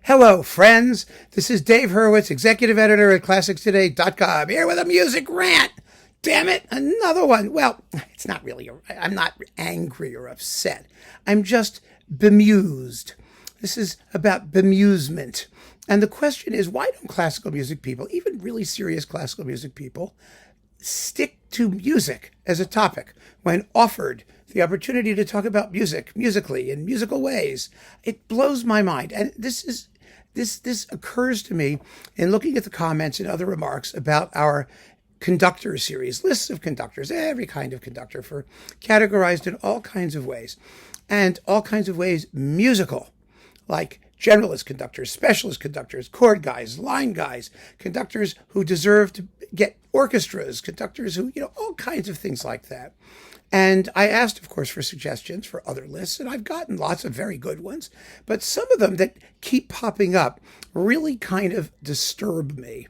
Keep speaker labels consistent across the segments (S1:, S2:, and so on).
S1: Hello, friends. This is Dave Hurwitz, executive editor at ClassicsToday.com, here with a music rant. Damn it, another one. Well, it's not really, I'm not angry or upset. I'm just bemused. This is about bemusement. And the question is, why don't classical music people, even really serious classical music people, stick to music as a topic when offered the opportunity to talk about music, musically, in musical ways? It blows my mind. And this occurs to me in looking at the comments and other remarks about our conductor series, lists of conductors, every kind of conductor, for categorized in all kinds of ways, and all kinds of ways musical, like generalist conductors, specialist conductors, chord guys, line guys, conductors who deserve to get orchestras, conductors who, all kinds of things like that. And I asked, of course, for suggestions for other lists, and I've gotten lots of very good ones, but some of them that keep popping up really kind of disturb me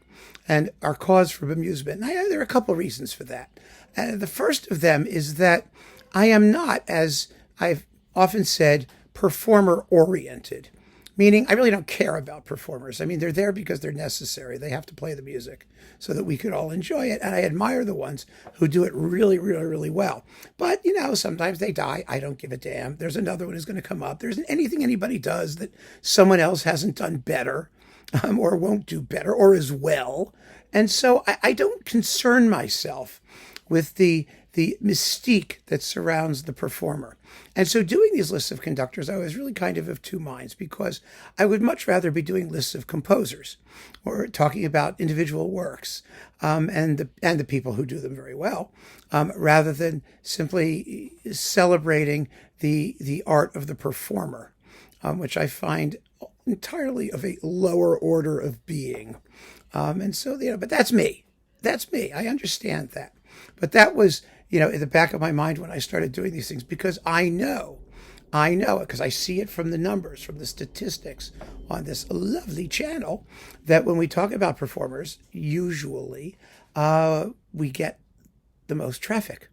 S1: and are cause for bemusement. And there are a couple of reasons for that. The first of them is that I am not, as I've often said, performer-oriented. Meaning, I really don't care about performers. I mean, they're there because they're necessary. They have to play the music so that we can all enjoy it. And I admire the ones who do it really, really, really well. But, sometimes they die. I don't give a damn. There's another one who's going to come up. There isn't anything anybody does that someone else hasn't done better, or won't do better, or as well. And so I don't concern myself with the mystique that surrounds the performer. And so doing these lists of conductors, I was really kind of two minds, because I would much rather be doing lists of composers or talking about individual works and the people who do them very well, rather than simply celebrating the art of the performer, which I find entirely of a lower order of being. And so, but that's me. That's me. I understand that. But that was, in the back of my mind when I started doing these things, because I know it, because I see it from the numbers, from the statistics on this lovely channel, that when we talk about performers, usually we get the most traffic.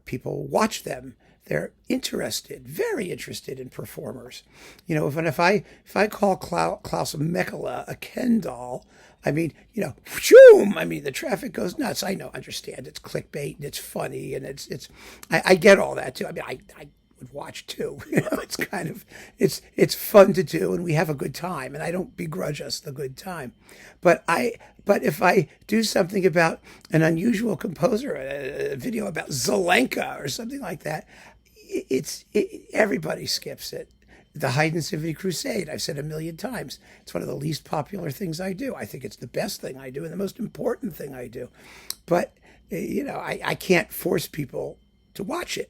S1: People watch them. They're interested, very interested in performers. If I call Klaus Mekala a Ken doll, I mean, whoom! I mean, the traffic goes nuts. I understand it's clickbait and it's funny and I get all that too. I mean, I would watch too. It's kind of, it's fun to do, and we have a good time, and I don't begrudge us the good time. But if I do something about an unusual composer, a video about Zelenka or something like that, everybody skips it. The Haydn Symphony Crusade, I've said a million times, it's one of the least popular things I do. I think it's the best thing I do and the most important thing I do. But, I can't force people to watch it.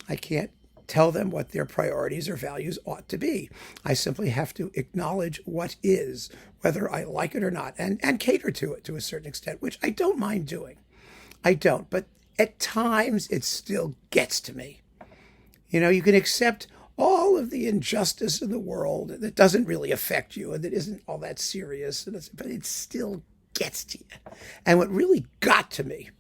S1: I can't tell them what their priorities or values ought to be. I simply have to acknowledge what is, whether I like it or not, and cater to it to a certain extent, which I don't mind doing. I don't. But at times, it still gets to me. You can accept all of the injustice in the world that doesn't really affect you and that isn't all that serious, but it still gets to you. And what really got to me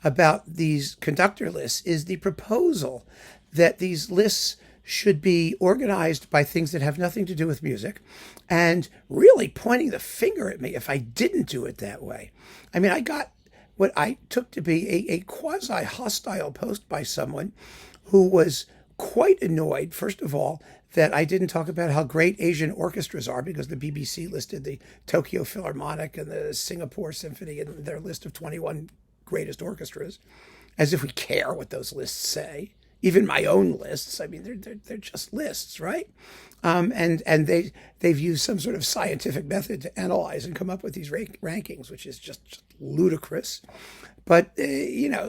S1: about these conductor lists is the proposal that these lists should be organized by things that have nothing to do with music, and really pointing the finger at me if I didn't do it that way. I mean, I got what I took to be a quasi-hostile post by someone who was quite annoyed, first of all, that I didn't talk about how great Asian orchestras are, because the BBC listed the Tokyo Philharmonic and the Singapore Symphony in their list of 21 greatest orchestras, as if we care what those lists say. Even my own lists, I mean, they're just lists, right? And they've used some sort of scientific method to analyze and come up with these rankings, which is just ludicrous. But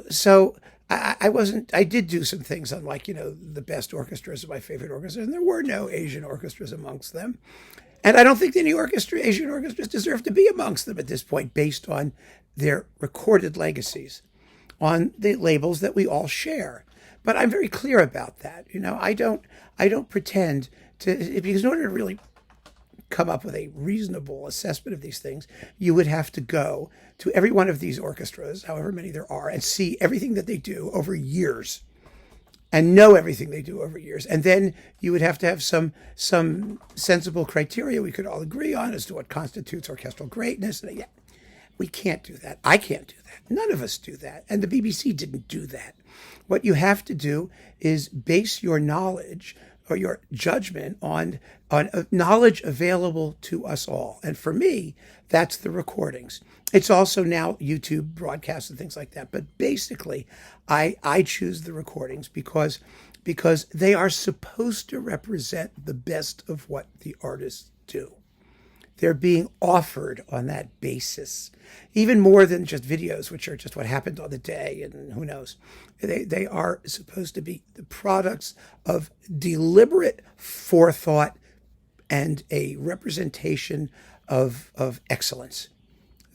S1: so I did do some things on, like, the best orchestras of my favorite orchestras, and there were no Asian orchestras amongst them. And I don't think any Asian orchestras deserve to be amongst them at this point, based on their recorded legacies on the labels that we all share. But I'm very clear about that. I don't pretend to, because in order to really come up with a reasonable assessment of these things, you would have to go to every one of these orchestras, however many there are, and see everything that they do over years. and know everything they do over years. And then you would have to have some sensible criteria we could all agree on as to what constitutes orchestral greatness. And yeah, we can't do that. I can't do that. None of us do that. And the BBC didn't do that. What you have to do is base your knowledge or your judgment on knowledge available to us all. And for me, that's the recordings. It's also now YouTube broadcasts and things like that. But basically, I choose the recordings because they are supposed to represent the best of what the artists do. They're being offered on that basis, even more than just videos, which are just what happened on the day and who knows. They are supposed to be the products of deliberate forethought and a representation of excellence.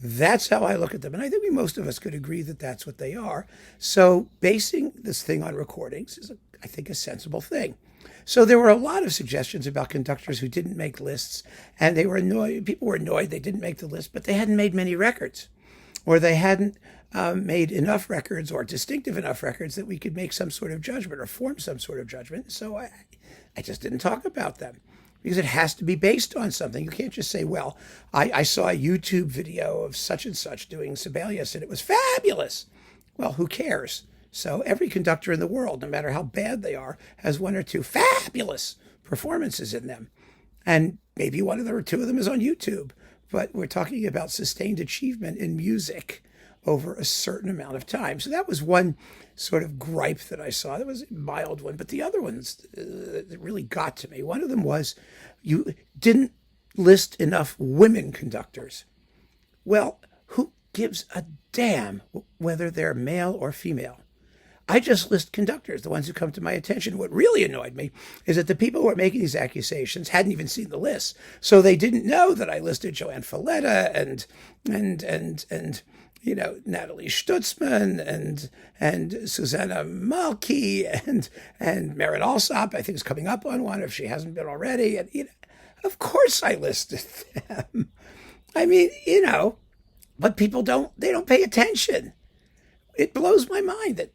S1: That's how I look at them. And I think most of us could agree that that's what they are. So basing this thing on recordings is, I think, a sensible thing. So there were a lot of suggestions about conductors who didn't make lists, and they were annoyed. People were annoyed they didn't make the list, but they hadn't made many records, or they hadn't made enough records or distinctive enough records that we could make some sort of judgment or form some sort of judgment. So I just didn't talk about them because it has to be based on something. You can't just say, well, I saw a YouTube video of such and such doing Sibelius and it was fabulous. Well, who cares? So every conductor in the world, no matter how bad they are, has one or two fabulous performances in them. And maybe one of them or two of them is on YouTube. But we're talking about sustained achievement in music over a certain amount of time. So that was one sort of gripe that I saw. That was a mild one. But the other ones that really got to me, one of them was you didn't list enough women conductors. Well, who gives a damn whether they're male or female? I just list conductors, the ones who come to my attention. What really annoyed me is that the people who were making these accusations hadn't even seen the list. So they didn't know that I listed Joanne Falletta and Natalie Stutzman and Susanna Malky and Marin Alsop, I think is coming up on one if she hasn't been already. And of course I listed them. I mean, but people don't pay attention. It blows my mind that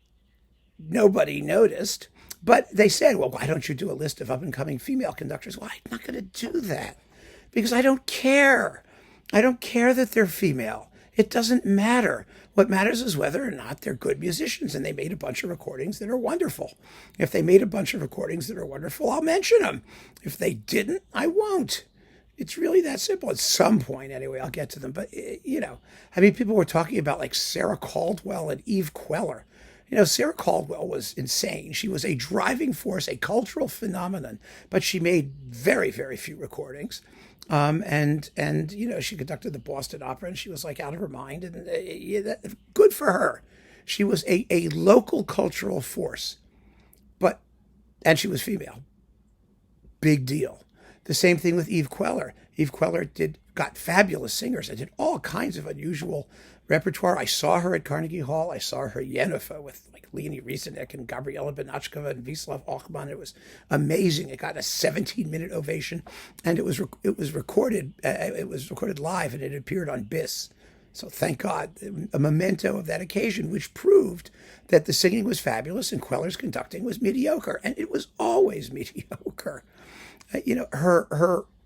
S1: nobody noticed, but they said, well, why don't you do a list of up-and-coming female conductors? Well, I'm not going to do that because I don't care. I don't care that they're female. It doesn't matter. What matters is whether or not they're good musicians, and they made a bunch of recordings that are wonderful. If they made a bunch of recordings that are wonderful, I'll mention them. If they didn't, I won't. It's really that simple. At some point, anyway, I'll get to them. But, people were talking about like Sarah Caldwell and Eve Queller. Sarah Caldwell was insane. She was a driving force, a cultural phenomenon, but she made very, very few recordings. And she conducted the Boston Opera, and she was like out of her mind. And good for her. She was a local cultural force, and she was female. Big deal. The same thing with Eve Queller. Eve Queller got fabulous singers and did all kinds of unusual repertoire. I saw her at Carnegie Hall. I saw her Yennefer with like Leonie Rieseneck and Gabriela Benachkova and Wisław Ochman. It was amazing. It got a 17-minute ovation, and it was recorded. It was recorded live, and it appeared on BIS. So thank God, a memento of that occasion, which proved that the singing was fabulous and Queller's conducting was mediocre, and it was always mediocre.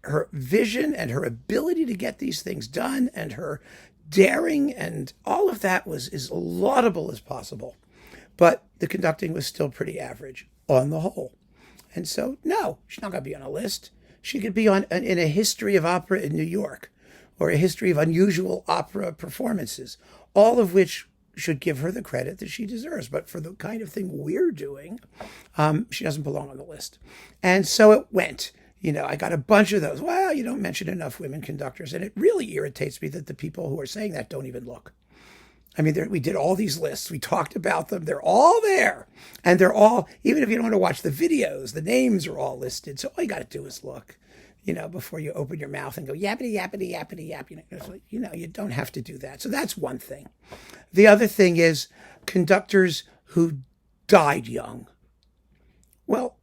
S1: Her vision and her ability to get these things done and her daring and all of that was as laudable as possible. But the conducting was still pretty average on the whole. And so, no, she's not going to be on a list. She could be in a history of opera in New York or a history of unusual opera performances, all of which should give her the credit that she deserves. But for the kind of thing we're doing, she doesn't belong on the list. And so it went. I got a bunch of those. Well, you don't mention enough women conductors. And it really irritates me that the people who are saying that don't even look. I mean, we did all these lists. We talked about them. They're all there. And they're all, even if you don't want to watch the videos, the names are all listed. So all you got to do is look, before you open your mouth and go, yappity, yappity, yappity, yap. You don't have to do that. So that's one thing. The other thing is conductors who died young. Well,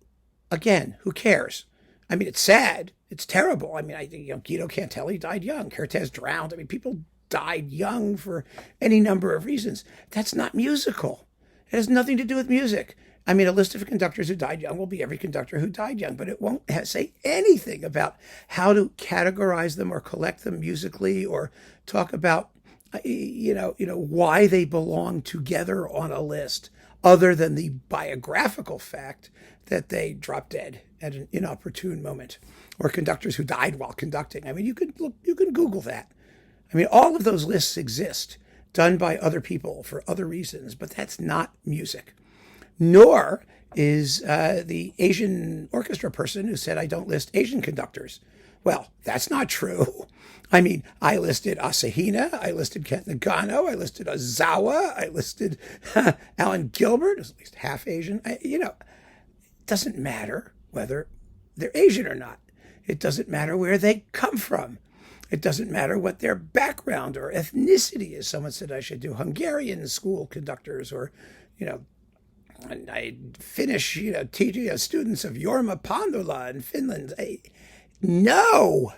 S1: again, who cares? I mean, it's sad. It's terrible. I mean, Guido Cantelli died young. Kertész drowned. I mean, people died young for any number of reasons. That's not musical. It has nothing to do with music. I mean, a list of conductors who died young will be every conductor who died young, but it won't say anything about how to categorize them or collect them musically or talk about, why they belong together on a list, other than the biographical fact that they dropped dead at an inopportune moment, or conductors who died while conducting. I mean, you can Google that. I mean, all of those lists exist, done by other people for other reasons, but that's not music. Nor is the Asian orchestra person who said, I don't list Asian conductors. Well, that's not true. I mean, I listed Asahina, I listed Kent Nagano, I listed Ozawa, I listed Alan Gilbert, who's at least half Asian. It doesn't matter whether they're Asian or not. It doesn't matter where they come from. It doesn't matter what their background or ethnicity is. Someone said I should do Hungarian school conductors, or, and I finish, teaching students of Jorma Pandula in Finland. No,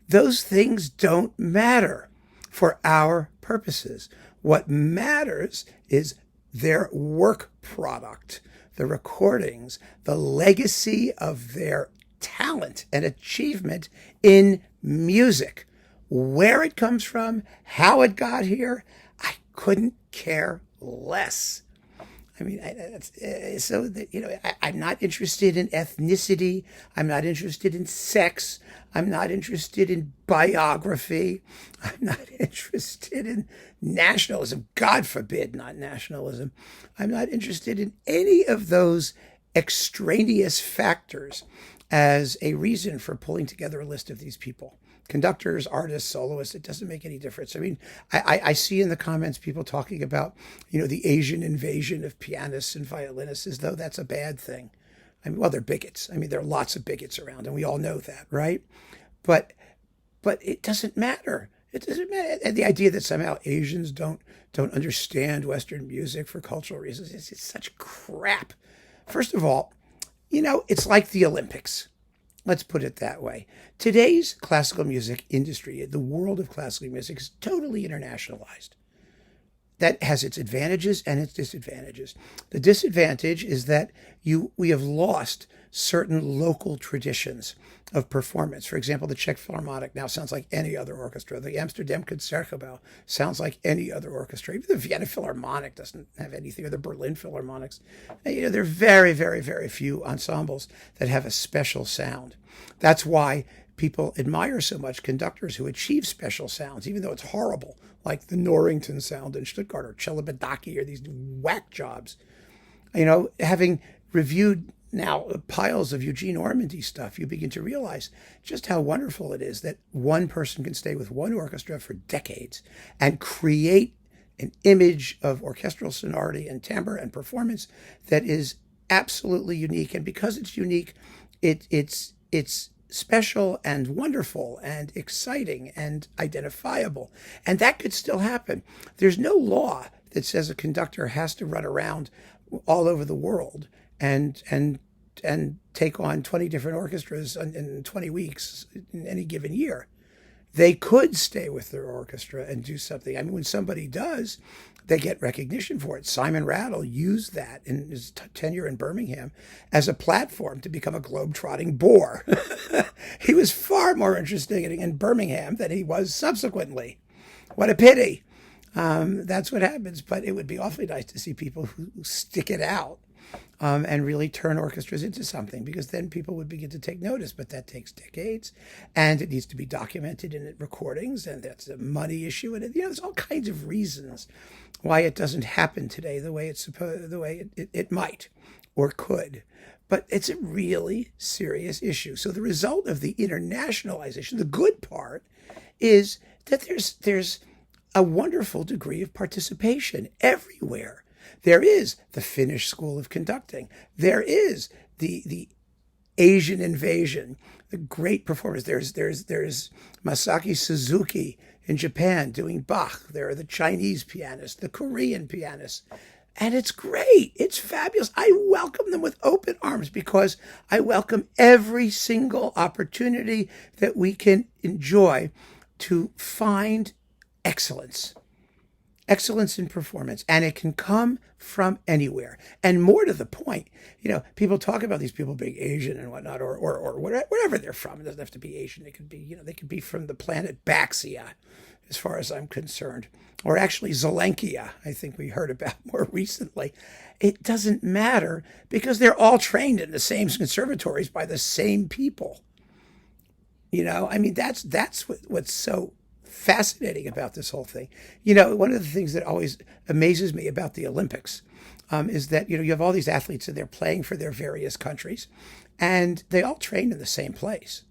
S1: those things don't matter for our purposes. What matters is their work product, the recordings, the legacy of their talent and achievement in music. Where it comes from, how it got here, I couldn't care less. I mean, I'm not interested in ethnicity. I'm not interested in sex. I'm not interested in biography. I'm not interested in nationalism. God forbid, not nationalism. I'm not interested in any of those extraneous factors as a reason for pulling together a list of these people. Conductors, artists, soloists, it doesn't make any difference. I mean, I see in the comments people talking about, the Asian invasion of pianists and violinists as though that's a bad thing. I mean, well, they're bigots. I mean, there are lots of bigots around, and we all know that, right? But it doesn't matter. It doesn't matter. And the idea that somehow Asians don't understand Western music for cultural reasons, it's such crap. First of all, it's like the Olympics. Let's put it that way. Today's classical music industry, the world of classical music, is totally internationalized. That has its advantages and its disadvantages. The disadvantage is that we have lost certain local traditions of performance. For example, the Czech Philharmonic now sounds like any other orchestra. The Amsterdam Concertgebouw sounds like any other orchestra. Even the Vienna Philharmonic doesn't have anything, or the Berlin Philharmonics. There are very, very, very few ensembles that have a special sound. That's why people admire so much conductors who achieve special sounds, even though it's horrible, like the Norrington sound in Stuttgart, or Celibidache, or these whack jobs. Having reviewed now piles of Eugene Ormandy stuff, you begin to realize just how wonderful it is that one person can stay with one orchestra for decades and create an image of orchestral sonority and timbre and performance that is absolutely unique. And because it's unique, it's special and wonderful and exciting and identifiable. And that could still happen. There's no law that says a conductor has to run around all over the world and take on 20 different orchestras in 20 weeks in any given year. They could stay with their orchestra and do something. I mean, when somebody does, they get recognition for it. Simon Rattle used that in his tenure in Birmingham as a platform to become a globe-trotting bore. He was far more interesting in Birmingham than he was subsequently. What a pity. That's what happens. But it would be awfully nice to see people who stick it out and really turn orchestras into something, because then people would begin to take notice. But that takes decades, and it needs to be documented in recordings, and that's a money issue. And there's all kinds of reasons why it doesn't happen today the way it might or could. But it's a really serious issue. So the result of the internationalization, the good part, is that there's a wonderful degree of participation everywhere. There is the Finnish School of Conducting. There is the Asian invasion, the great performers. There's Masaki Suzuki in Japan doing Bach. There are the Chinese pianists, the Korean pianists. And it's great. It's fabulous. I welcome them with open arms, because I welcome every single opportunity that we can enjoy to find excellence. excellence in performance, and it can come from anywhere. And more to the point, people talk about these people being Asian and whatnot, or wherever they're from. It doesn't have to be Asian. It could be, they could be from the planet Baxia, as far as I'm concerned, or actually Zelenkia, I think we heard about more recently. It doesn't matter because they're all trained in the same conservatories by the same people. That's what's so fascinating about this whole thing. One of the things that always amazes me about the Olympics is that, you have all these athletes and they're playing for their various countries and they all train in the same place.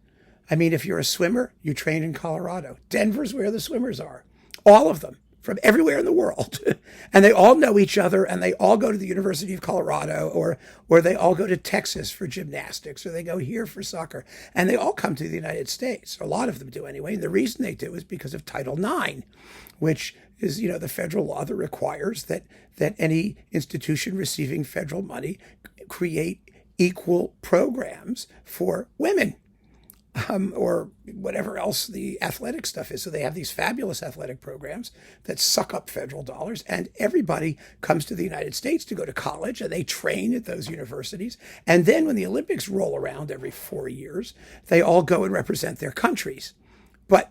S1: If you're a swimmer, you train in Colorado. Denver's where the swimmers are. All of them from everywhere in the world. And they all know each other and they all go to the University of Colorado or they all go to Texas for gymnastics or they go here for soccer. And they all come to the United States. A lot of them do anyway. And the reason they do is because of Title IX, which is, the federal law that requires that any institution receiving federal money create equal programs for women. Or whatever else the athletic stuff is. So they have these fabulous athletic programs that suck up federal dollars, and everybody comes to the United States to go to college, and they train at those universities. And then when the Olympics roll around every 4 years, they all go and represent their countries. But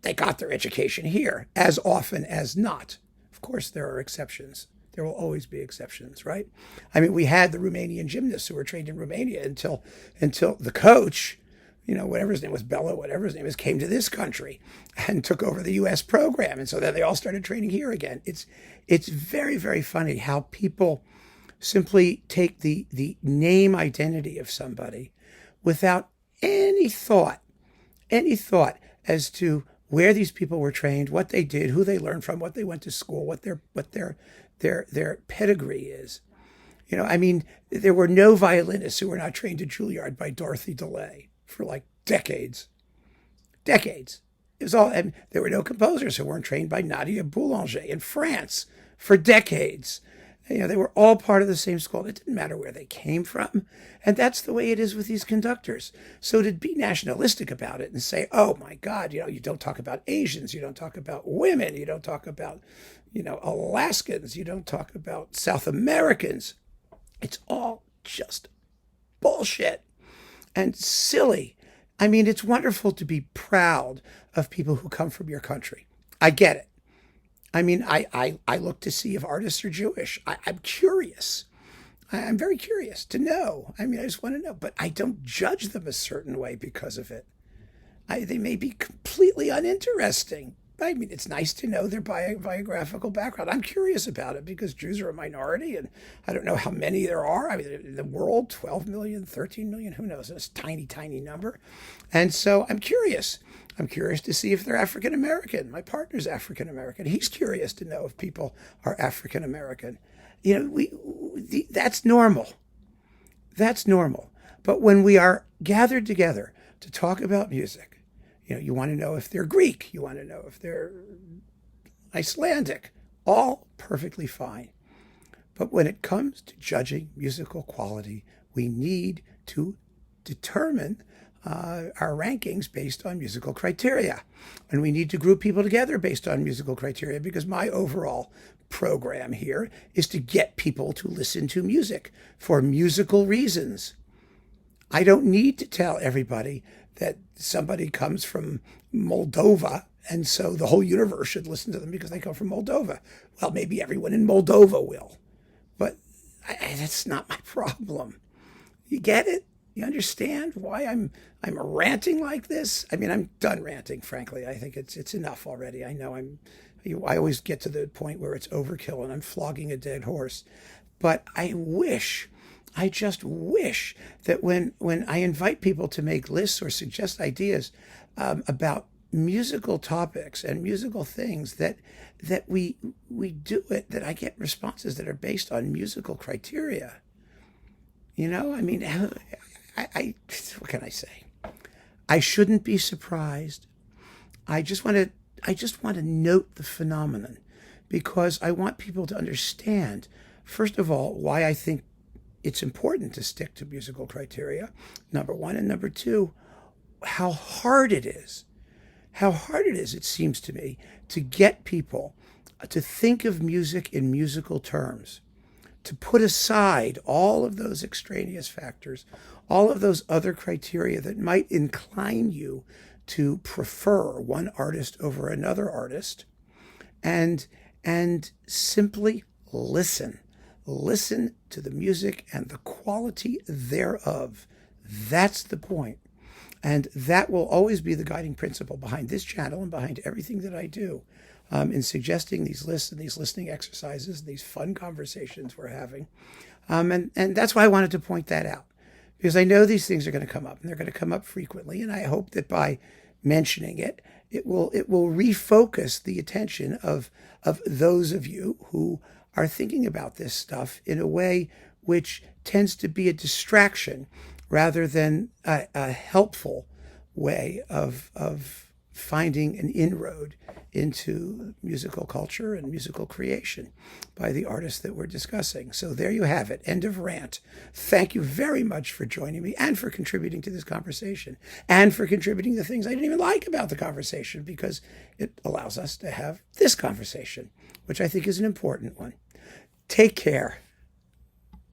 S1: they got their education here as often as not. Of course, there are exceptions. There will always be exceptions, right? We had the Romanian gymnasts who were trained in Romania until the coach, whatever his name was, Bella, whatever his name is, came to this country and took over the U.S. program. And so then they all started training here again. It's very, very funny how people simply take the name identity of somebody without any thought as to where these people were trained, what they did, who they learned from, what they went to school, what their pedigree is. There were no violinists who were not trained at Juilliard by Dorothy DeLay for like decades. It was all, and there were no composers who weren't trained by Nadia Boulanger in France for decades. They were all part of the same school. It didn't matter where they came from. And that's the way it is with these conductors. So to be nationalistic about it and say, oh my God, you don't talk about Asians, you don't talk about women, you don't talk about, Alaskans, you don't talk about South Americans. It's all just bullshit. And silly. It's wonderful to be proud of people who come from your country. I get it. I look to see if artists are Jewish. I'm curious. I'm very curious to know. I just want to know. But I don't judge them a certain way because of it. They may be completely uninteresting. It's nice to know their biographical background. I'm curious about it because Jews are a minority, and I don't know how many there are. In the world, 12 million, 13 million, who knows? It's a tiny, tiny number. And so I'm curious. I'm curious to see if they're African American. My partner's African American. He's curious to know if people are African American. That's normal. That's normal. But when we are gathered together to talk about music, you want to know if they're Greek. You want to know if they're Icelandic. All perfectly fine. But when it comes to judging musical quality, we need to determine our rankings based on musical criteria. And we need to group people together based on musical criteria because my overall program here is to get people to listen to music for musical reasons. I don't need to tell everybody that somebody comes from Moldova, and so the whole universe should listen to them because they come from Moldova. Well, maybe everyone in Moldova will, but that's not my problem. You get it? You understand why I'm ranting like this? I'm done ranting, frankly. I think it's enough already. I know I always get to the point where it's overkill and I'm flogging a dead horse. But I just wish that when I invite people to make lists or suggest ideas about musical topics and musical things, that we do it, that I get responses that are based on musical criteria. What can I say? I shouldn't be surprised. I just want to note the phenomenon because I want people to understand, first of all, why I think it's important to stick to musical criteria, number one, and number two, how hard it is, it seems to me, to get people to think of music in musical terms, to put aside all of those extraneous factors, all of those other criteria that might incline you to prefer one artist over another artist, and simply listen. Listen to the music and the quality thereof. That's the point. And that will always be the guiding principle behind this channel and behind everything that I do, in suggesting these lists and these listening exercises, and these fun conversations we're having. And that's why I wanted to point that out, because I know these things are going to come up, and they're going to come up frequently. And I hope that by mentioning it, it will refocus the attention of those of you who are thinking about this stuff in a way which tends to be a distraction rather than a helpful way of finding an inroad into musical culture and musical creation by the artists that we're discussing. So there you have it. End of rant. Thank you very much for joining me and for contributing to this conversation and for contributing the things I didn't even like about the conversation, because it allows us to have this conversation, which I think is an important one. Take care.